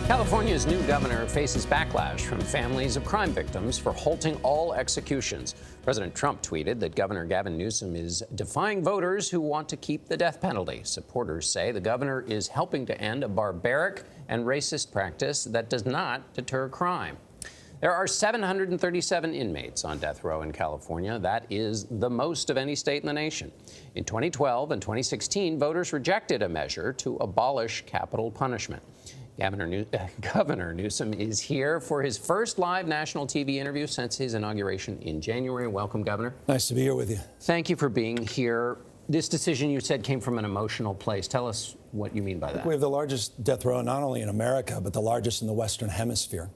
California's new governor faces backlash from families of crime victims for halting all executions. President Trump tweeted that Governor Gavin Newsom is defying voters who want to keep the death penalty. Supporters say the governor is helping to end a barbaric and racist practice that does not deter crime. There are 737 inmates on death row in California. That is the most of any state in the nation. In 2012 and 2016, voters rejected a measure to abolish capital punishment. Governor Newsom is here for his first live national TV interview since his inauguration in January. Welcome, Governor. Nice to be here with you. Thank you for being here. This decision, you said, came from an emotional place. Tell us what you mean by that. We have the largest death row not only in America, but the largest in the Western Hemisphere.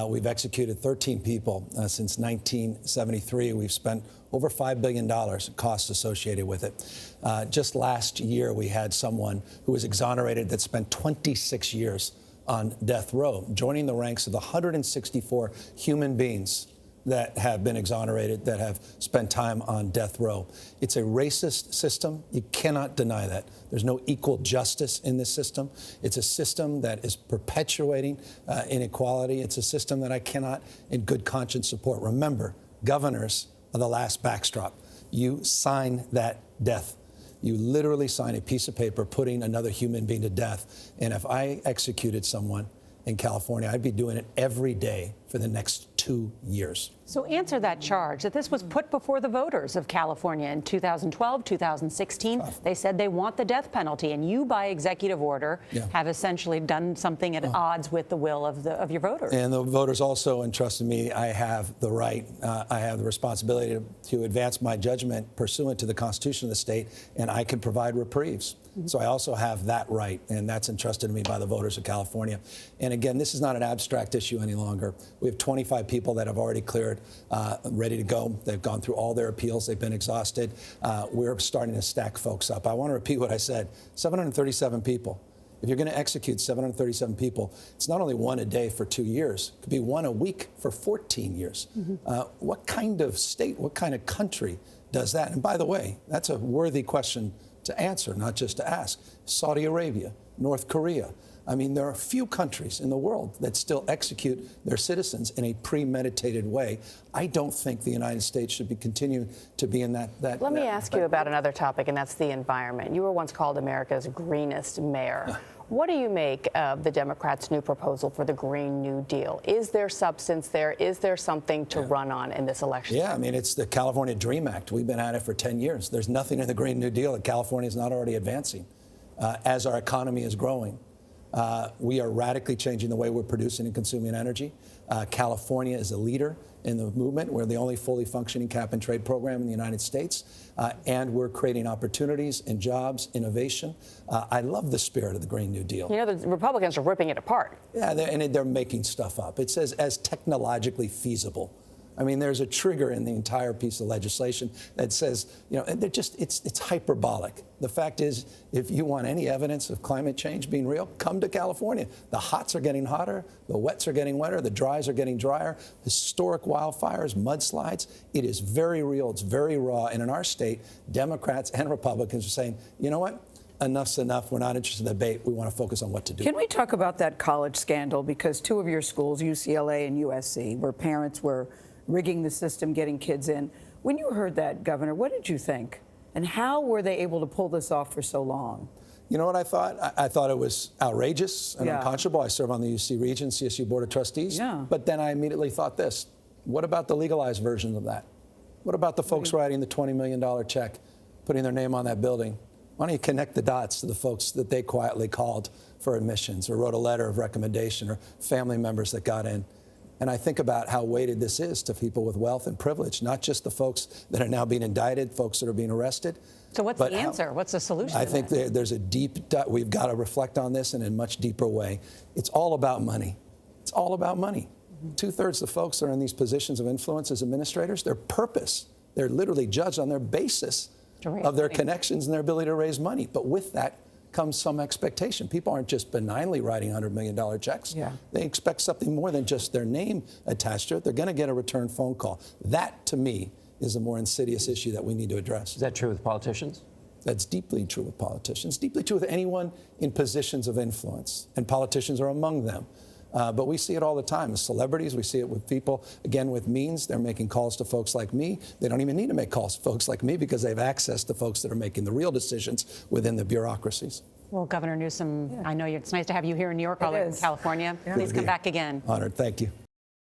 We've executed 13 people since 1973. We've spent over $5 billion in costs associated with it. Just last year, we had someone who was exonerated that spent 26 years on death row, joining the ranks of the 164 human beings that have been exonerated, that have spent time on death row. It's a racist system. You cannot deny that. There's no equal justice in this system. It's a system that is perpetuating inequality. It's a system that I cannot, in good conscience, support. Remember, governors are the last backstop. You sign that death. You literally sign a piece of paper putting another human being to death. And if I executed someone in California, I'd be doing it every day for the next 2 years. So answer that charge that this was put before the voters of California in 2012, 2016. They said they want the death penalty, and you, by executive order, have essentially done something at odds with the will of your voters. And the voters also entrusted me. I have the right, I have the responsibility to advance my judgment pursuant to the Constitution of the state, and I can provide reprieves. So I also have that right, and that's entrusted to me by the voters of California. And again, this is not an abstract issue any longer. We have 25 people that have already cleared, ready to go. They've gone through all their appeals. They've been exhausted. We're starting to stack folks up. I want to repeat what I said. 737 people. If you're going to execute 737 people, it's not only one a day for 2 years. It could be one a week for 14 years. What kind of state, what kind of country does that? And by the way, that's a worthy question to answer, not just to ask. Saudi Arabia, North Korea. I mean, there are few countries in the world that still execute their citizens in a premeditated way. I don't think the United States should be continuing to be in that. Let me ask you about another topic, and that's the environment. You were once called America's greenest mayor. What do you make of the Democrats' new proposal for the Green New Deal? Is there substance there? Is there something to run on in this election? Yeah, I mean, it's the California Dream Act. We've been at it for 10 years. There's nothing in the Green New Deal that California is not already advancing. As our economy is growing, we are radically changing the way we're producing and consuming energy. California is a leader in the movement. We're the only fully functioning cap-and-trade program in the United States, and we're creating opportunities and jobs, innovation. I love the spirit of the Green New Deal. You know, the Republicans are ripping it apart. Yeah, they're making stuff up. It says as technologically feasible. I mean, there's a trigger in the entire piece of legislation that says, you know, they're just, it's hyperbolic. The fact is, if you want any evidence of climate change being real, come to California. The hots are getting hotter, the wets are getting wetter, the dries are getting drier, historic wildfires, mudslides. It is very real, it's very raw. And in our state, Democrats and Republicans are saying, you know what? Enough's enough. We're not interested in the debate. We want to focus on what to do. Can we talk about that college scandal? Because two of your schools, UCLA and USC, where parents were rigging the system, getting kids in. When you heard that, Governor, what did you think? And how were they able to pull this off for so long? You know what I thought? I thought it was outrageous and unconscionable. I serve on the UC Region, CSU Board of Trustees. But then I immediately thought this. What about the legalized version of that? What about the folks writing the $20 million check, putting their name on that building? Why don't you connect the dots to the folks that they quietly called for admissions or wrote a letter of recommendation or family members that got in? And I think about how weighted this is to people with wealth and privilege, not just the folks that are now being indicted, folks that are being arrested. So what's the answer? What's the solution? I think there's a we've got to reflect on this in a much deeper way. It's all about money. It's all about money. 2/3 of the folks that are in these positions of influence as administrators, their purpose, they're literally judged on their basis of their connections and their ability to raise money. But with that comes some expectation. People aren't just benignly writing $100 million checks. They expect something more than just their name attached to it. They're going to get a return phone call. That, to me, is a more insidious issue that we need to address. Is that true with politicians? That's deeply true with politicians, deeply true with anyone in positions of influence, and politicians are among them. But we see it all the time. As celebrities, we see it with people, again, with means. They're making calls to folks like me. They don't even need to make calls to folks like me because they have access to folks that are making the real decisions within the bureaucracies. Well, Governor Newsom, I know it's nice to have you here in New York, all in California. Please come back again. Honored. Thank you.